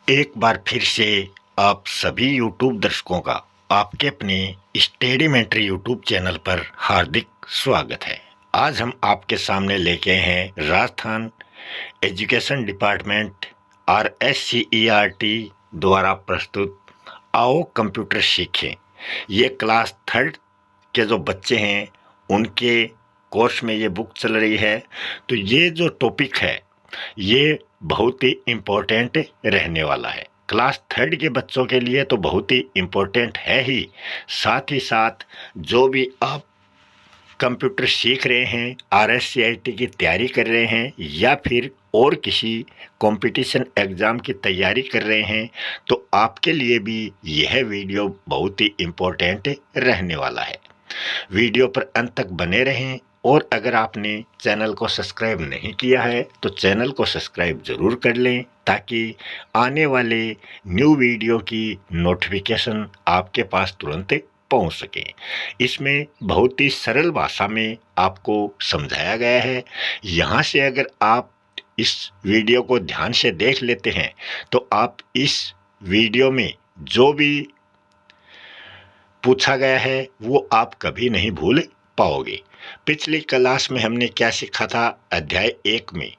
एक बार फिर से आप सभी YouTube दर्शकों का आपके अपने स्टडी मेंटरी YouTube चैनल पर हार्दिक स्वागत है। आज हम आपके सामने लेके हैं राजस्थान एजुकेशन डिपार्टमेंट RSCERT द्वारा प्रस्तुत आओ कंप्यूटर सीखें। ये क्लास 3 के जो बच्चे हैं उनके कोर्स में ये बुक चल रही है। तो ये जो टॉपिक है ये बहुत ही इम्पोर्टेंट रहने वाला है। क्लास 3 के बच्चों के लिए तो बहुत ही इम्पोर्टेंट है ही साथ जो भी आप कंप्यूटर सीख रहे हैं, RSCIT की तैयारी कर रहे हैं या फिर और किसी कंपटीशन एग्ज़ाम की तैयारी कर रहे हैं, तो आपके लिए भी यह वीडियो बहुत ही इम्पोर्टेंट रहने वाला है। वीडियो पर अंत तक बने रहें और अगर आपने चैनल को सब्सक्राइब नहीं किया है तो चैनल को सब्सक्राइब ज़रूर कर लें ताकि आने वाले न्यू वीडियो की नोटिफिकेशन आपके पास तुरंत पहुंच सके। इसमें बहुत ही सरल भाषा में आपको समझाया गया है। यहाँ से अगर आप इस वीडियो को ध्यान से देख लेते हैं तो आप इस वीडियो में जो भी पूछा गया है वो आप कभी नहीं भूल पाओगे। पिछली क्लास में हमने क्या सीखा था, अध्याय 1 में,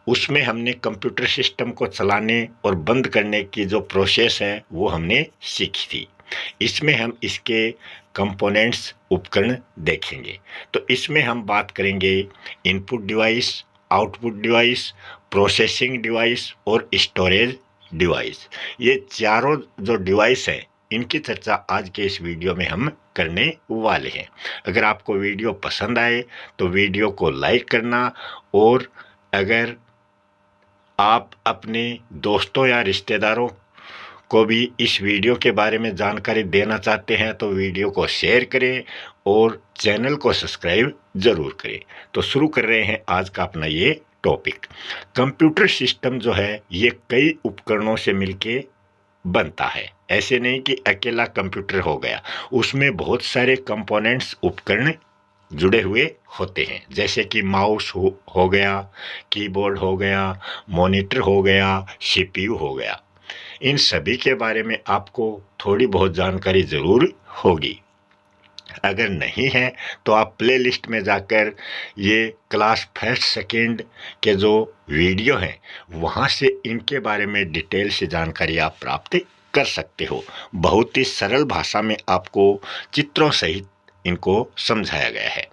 उसमें हमने कंप्यूटर सिस्टम को चलाने और बंद करने की जो प्रोसेस है वो हमने सीखी थी। इसमें हम इसके कंपोनेंट्स उपकरण देखेंगे। तो इसमें हम बात करेंगे input device, output device, processing device और स्टोरेज डिवाइस। ये चारों जो डिवाइस हैं इनकी चर्चा आज के इस वीडियो में हम करने वाले हैं। अगर आपको वीडियो पसंद आए तो वीडियो को लाइक करना और अगर आप अपने दोस्तों या रिश्तेदारों को भी इस वीडियो के बारे में जानकारी देना चाहते हैं तो वीडियो को शेयर करें और चैनल को सब्सक्राइब ज़रूर करें। तो शुरू कर रहे हैं आज का अपना ये टॉपिक। कंप्यूटर सिस्टम जो है ये कई उपकरणों से मिलके बनता है। ऐसे नहीं कि अकेला कंप्यूटर हो गया, उसमें बहुत सारे कंपोनेंट्स उपकरण जुड़े हुए होते हैं, जैसे कि माउस हो गया, कीबोर्ड हो गया, मॉनिटर हो गया, CPU हो गया। इन सभी के बारे में आपको थोड़ी बहुत जानकारी ज़रूर होगी। अगर नहीं है तो आप प्लेलिस्ट में जाकर ये क्लास फर्स्ट सेकेंड के जो वीडियो हैं वहाँ से इनके बारे में डिटेल से जानकारी आप प्राप्त कर सकते हो। बहुत ही सरल भाषा में आपको चित्रों सहित इनको समझाया गया है।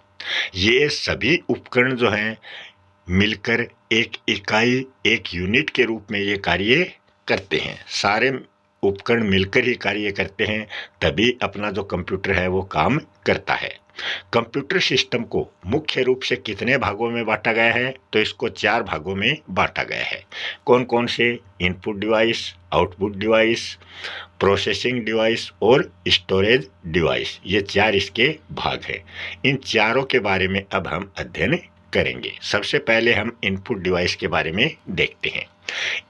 ये सभी उपकरण जो हैं मिलकर एक इकाई, एक यूनिट के रूप में ये कार्य करते हैं। सारे उपकरण मिलकर ही कार्य करते हैं, तभी अपना जो कंप्यूटर है वो काम करता है। कंप्यूटर सिस्टम को मुख्य रूप से कितने भागों में बांटा गया है, तो इसको 4 भागों में बांटा गया है। कौन कौन से? Input device, output device, processing device और स्टोरेज डिवाइस। ये 4 इसके भाग हैं। इन चारों के बारे में अब हम अध्ययन करेंगे। सबसे पहले हम इनपुट डिवाइस के बारे में देखते हैं।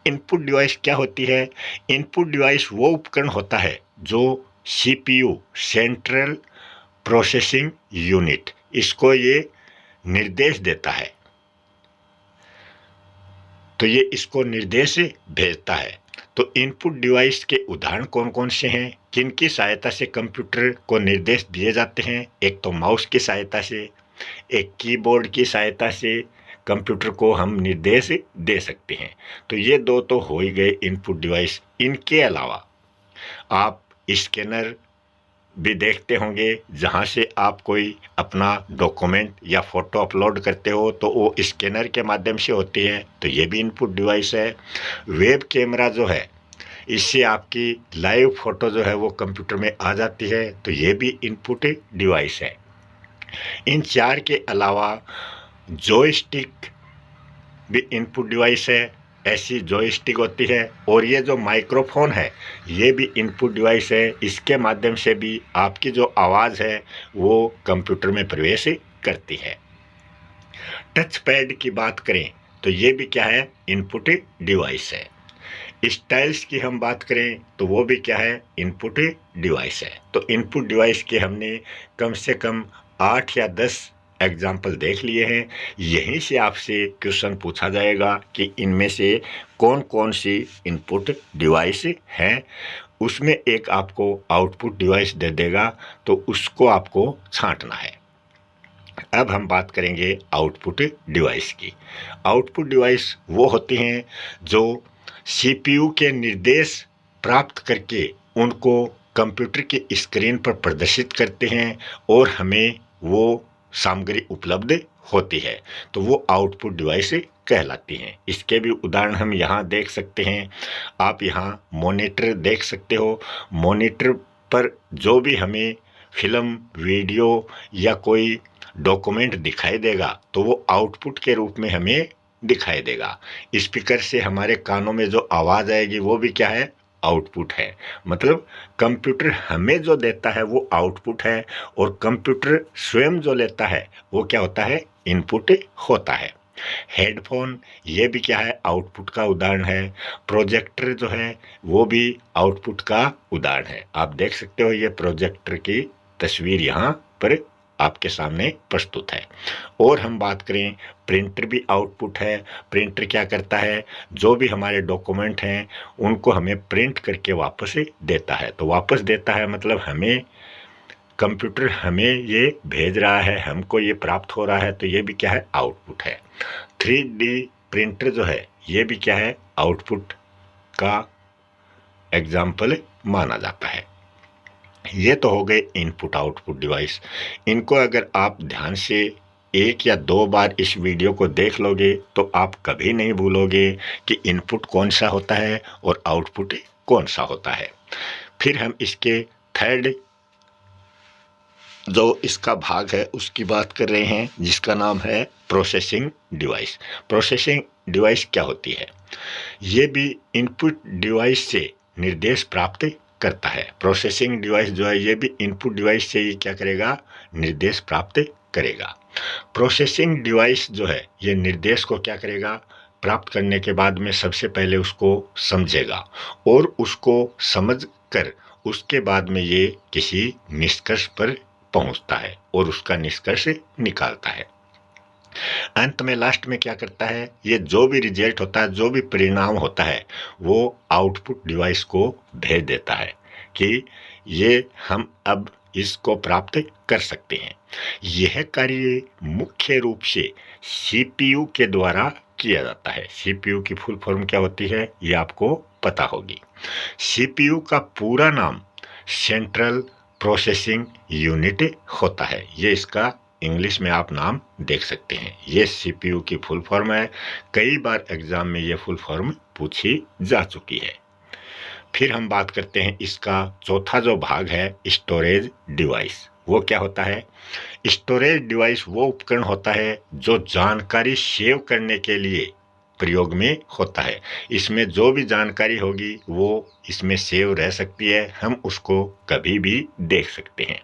इनपुट डिवाइस क्या होती है? इनपुट डिवाइस वो उपकरण होता है जो CPU, सेंट्रल प्रोसेसिंग यूनिट, इसको ये निर्देश देता है, तो ये इसको निर्देश भेजता है। तो इनपुट डिवाइस के उदाहरण कौन कौन से हैं, किनकी सहायता से कंप्यूटर को निर्देश दिए जाते हैं? एक तो माउस की सहायता से, एक कीबोर्ड की सहायता से कंप्यूटर को हम निर्देश दे सकते हैं। तो ये 2 तो हो ही गए इनपुट डिवाइस। इनके अलावा आप स्कैनर भी देखते होंगे, जहाँ से आप कोई अपना डॉक्यूमेंट या फ़ोटो अपलोड करते हो तो वो स्कैनर के माध्यम से होती है, तो ये भी इनपुट डिवाइस है। वेब कैमरा जो है, इससे आपकी लाइव फ़ोटो जो है वो कंप्यूटर में आ जाती है, तो ये भी इनपुट डिवाइस है। इन 4 के अलावा जॉयस्टिक भी इनपुट डिवाइस है, ऐसी जॉयस्टिक होती है। और ये जो माइक्रोफोन है ये भी इनपुट डिवाइस है, इसके माध्यम से भी आपकी जो आवाज़ है वो कंप्यूटर में प्रवेश करती है। टच पैड की बात करें तो ये भी क्या है? इनपुट डिवाइस है। स्टाइल्स की हम बात करें तो वो भी क्या है? इनपुट डिवाइस है। तो इनपुट डिवाइस के हमने कम से कम 8 या 10 एग्जाम्पल देख लिए हैं। यहीं से आपसे क्वेश्चन पूछा जाएगा कि इनमें से कौन कौन सी इनपुट डिवाइस हैं। उसमें एक आपको आउटपुट डिवाइस दे देगा, तो उसको आपको छांटना है। अब हम बात करेंगे आउटपुट डिवाइस की। आउटपुट डिवाइस वो होती हैं जो सीपीयू के निर्देश प्राप्त करके उनको कंप्यूटर की स्क्रीन पर प्रदर्शित करते हैं और हमें वो सामग्री उपलब्ध होती है, तो वो आउटपुट डिवाइस कहलाती हैं। इसके भी उदाहरण हम यहाँ देख सकते हैं। आप यहाँ मॉनिटर देख सकते हो। मॉनिटर पर जो भी हमें फिल्म, वीडियो या कोई डॉक्यूमेंट दिखाई देगा तो वो आउटपुट के रूप में हमें दिखाई देगा। स्पीकर से हमारे कानों में जो आवाज़ आएगी वो भी क्या है? आउटपुट है। मतलब कंप्यूटर हमें जो देता है वो आउटपुट है और कंप्यूटर स्वयं जो लेता है वो क्या होता है? इनपुट होता है। हेडफोन ये भी क्या है? आउटपुट का उदाहरण है। प्रोजेक्टर जो है वो भी आउटपुट का उदाहरण है। आप देख सकते हो ये प्रोजेक्टर की तस्वीर यहाँ पर आपके सामने प्रस्तुत है। और हम बात करें, प्रिंटर भी आउटपुट है। प्रिंटर क्या करता है? जो भी हमारे डॉक्यूमेंट हैं उनको हमें प्रिंट करके वापस देता है। तो वापस देता है मतलब हमें कंप्यूटर हमें ये भेज रहा है, हमको ये प्राप्त हो रहा है, तो ये भी क्या है? आउटपुट है। 3D प्रिंटर जो है ये भी क्या है? आउटपुट का एग्जाम्पल माना जाता है। ये तो हो गए इनपुट आउटपुट डिवाइस। इनको अगर आप ध्यान से 1 या 2 बार इस वीडियो को देख लोगे तो आप कभी नहीं भूलोगे कि इनपुट कौन सा होता है और आउटपुट कौन सा होता है। फिर हम इसके थर्ड जो इसका भाग है उसकी बात कर रहे हैं, जिसका नाम है प्रोसेसिंग डिवाइस। प्रोसेसिंग डिवाइस क्या होती है? ये भी इनपुट डिवाइस से निर्देश प्राप्त करता है। प्रोसेसिंग डिवाइस जो है ये भी इनपुट डिवाइस से ही क्या करेगा? निर्देश प्राप्त करेगा। प्रोसेसिंग डिवाइस जो है ये निर्देश को क्या करेगा? प्राप्त करने के बाद में सबसे पहले उसको समझेगा और उसको समझ कर उसके बाद में ये किसी निष्कर्ष पर पहुंचता है और उसका निष्कर्ष निकालता है। अंत में लास्ट में क्या करता है? ये जो भी रिजल्ट होता है, जो भी परिणाम होता है, वो आउटपुट डिवाइस को भेज देता है कि ये हम अब इसको प्राप्त कर सकते हैं। यह कार्य मुख्य रूप से सीपीयू के द्वारा किया जाता है। सीपीयू की फुल फॉर्म क्या होती है ये आपको पता होगी। सीपीयू का पूरा नाम सेंट्रल प्रोसेसिंग यूनिट होता है। ये इसका इंग्लिश में आप नाम देख सकते हैं। ये सीपीयू की फुल फॉर्म है। कई बार एग्जाम में ये फुल फॉर्म पूछी जा चुकी है। फिर हम बात करते हैं इसका चौथा जो भाग है, स्टोरेज डिवाइस। वो क्या होता है? स्टोरेज डिवाइस वो उपकरण होता है जो जानकारी सेव करने के लिए प्रयोग में होता है। इसमें जो भी जानकारी होगी वो इसमें सेव रह सकती है, हम उसको कभी भी देख सकते हैं।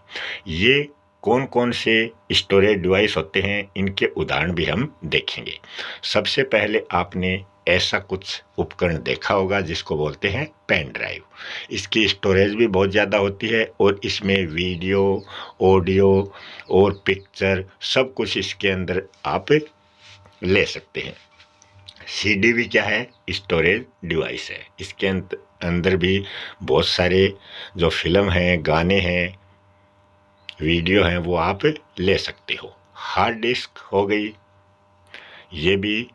ये कौन कौन से स्टोरेज डिवाइस होते हैं इनके उदाहरण भी हम देखेंगे। सबसे पहले आपने ऐसा कुछ उपकरण देखा होगा जिसको बोलते हैं पेन ड्राइव। इसकी स्टोरेज भी बहुत ज़्यादा होती है और इसमें वीडियो, ऑडियो और पिक्चर सब कुछ इसके अंदर आप ले सकते हैं। सीडी भी क्या है? स्टोरेज डिवाइस है। इसके अंदर भी बहुत सारे जो फिल्म हैं, गाने हैं, वीडियो हैं वो आप ले सकते हो। हार्ड डिस्क हो गई, ये भी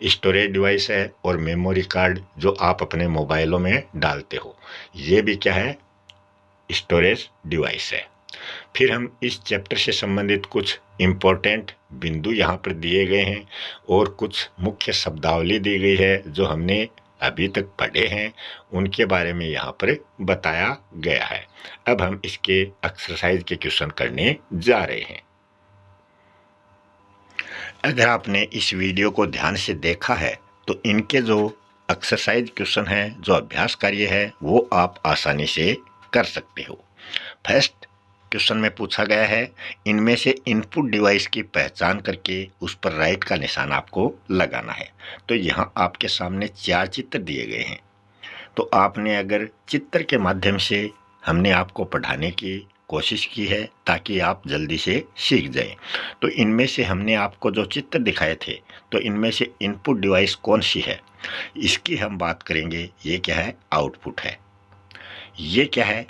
स्टोरेज डिवाइस है। और मेमोरी कार्ड जो आप अपने मोबाइलों में डालते हो, ये भी क्या है? स्टोरेज डिवाइस है। फिर हम इस चैप्टर से संबंधित कुछ इम्पोर्टेंट बिंदु यहाँ पर दिए गए हैं और कुछ मुख्य शब्दावली दी गई है जो हमने अभी तक पढ़े हैं, उनके बारे में यहाँ पर बताया गया है। अब हम इसके एक्सरसाइज के क्वेश्चन करने जा रहे हैं। अगर आपने इस वीडियो को ध्यान से देखा है तो इनके जो एक्सरसाइज क्वेश्चन हैं, जो अभ्यास कार्य है, वो आप आसानी से कर सकते हो। फर्स्ट क्वेश्चन में पूछा गया है, इनमें से इनपुट डिवाइस की पहचान करके उस पर राइट का निशान आपको लगाना है। तो यहाँ आपके सामने 4 चित्र दिए गए हैं। तो आपने अगर चित्र के माध्यम से हमने आपको पढ़ाने की कोशिश की है ताकि आप जल्दी से सीख जाएं। तो इनमें से हमने आपको जो चित्र दिखाए थे, तो इनमें से इनपुट डिवाइस कौन सी है, इसकी हम बात करेंगे। ये क्या है? आउटपुट है। ये क्या है?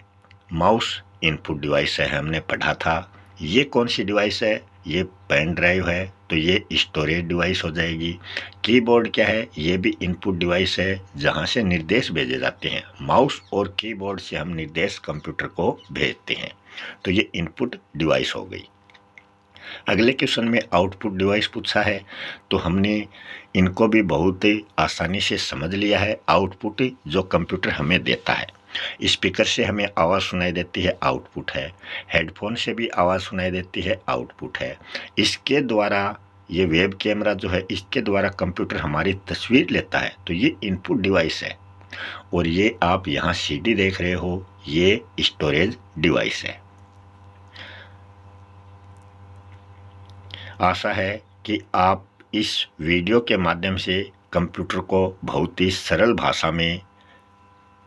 माउस इनपुट डिवाइस है, हमने पढ़ा था। ये कौन सी डिवाइस है? ये पेन ड्राइव है, तो ये स्टोरेज डिवाइस हो जाएगी। कीबोर्ड क्या है? ये भी इनपुट डिवाइस है, जहाँ से निर्देश भेजे जाते हैं। माउस और कीबोर्ड से हम निर्देश कंप्यूटर को भेजते हैं, तो ये इनपुट डिवाइस हो गई। अगले क्वेश्चन में आउटपुट डिवाइस पूछा है, तो हमने इनको भी बहुत आसानी से समझ लिया है। आउटपुट जो कंप्यूटर हमें देता है, स्पीकर से हमें आवाज़ सुनाई देती है, आउटपुट है। हेडफोन से भी आवाज़ सुनाई देती है, आउटपुट है। इसके द्वारा ये वेब कैमरा जो है, इसके द्वारा कंप्यूटर हमारी तस्वीर लेता है, तो ये इनपुट डिवाइस है। और ये आप यहाँ सीडी देख रहे हो, ये स्टोरेज डिवाइस है। आशा है कि आप इस वीडियो के माध्यम से कंप्यूटर को बहुत ही सरल भाषा में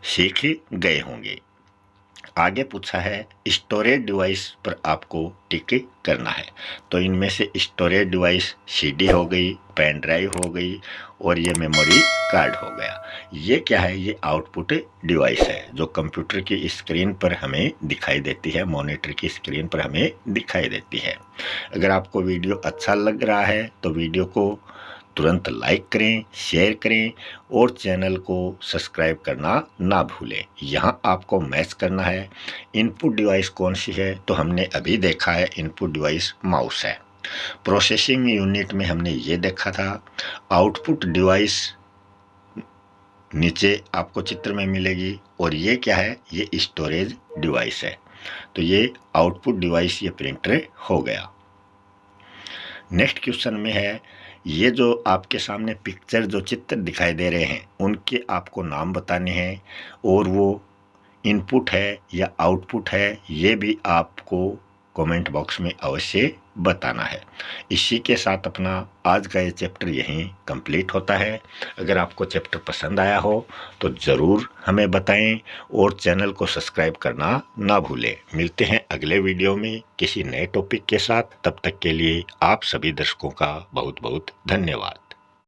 सीख गए होंगे। आगे पूछा है स्टोरेज डिवाइस पर आपको टिक करना है, तो इनमें से स्टोरेज डिवाइस सीडी हो गई, पेन ड्राइव हो गई, और ये मेमोरी कार्ड हो गया। ये क्या है? ये आउटपुट डिवाइस है, जो कंप्यूटर की स्क्रीन पर हमें दिखाई देती है, मॉनिटर की स्क्रीन पर हमें दिखाई देती है। अगर आपको वीडियो अच्छा लग रहा है तो वीडियो को तुरंत लाइक करें, शेयर करें और चैनल को सब्सक्राइब करना ना भूलें। यहाँ आपको मैच करना है इनपुट डिवाइस कौन सी है, तो हमने अभी देखा है इनपुट डिवाइस माउस है। प्रोसेसिंग यूनिट में हमने ये देखा था। आउटपुट डिवाइस नीचे आपको चित्र में मिलेगी, और ये क्या है? ये स्टोरेज डिवाइस है। तो ये आउटपुट डिवाइस, ये प्रिंटर हो गया। नेक्स्ट क्वेश्चन में है, ये जो आपके सामने पिक्चर जो चित्र दिखाई दे रहे हैं, उनके आपको नाम बताने हैं, और वो इनपुट है या आउटपुट है, ये भी आपको कमेंट बॉक्स में अवश्य बताना है। इसी के साथ अपना आज का ये चैप्टर यहीं कंप्लीट होता है। अगर आपको चैप्टर पसंद आया हो तो ज़रूर हमें बताएं और चैनल को सब्सक्राइब करना ना भूलें। मिलते हैं अगले वीडियो में किसी नए टॉपिक के साथ। तब तक के लिए आप सभी दर्शकों का बहुत बहुत धन्यवाद।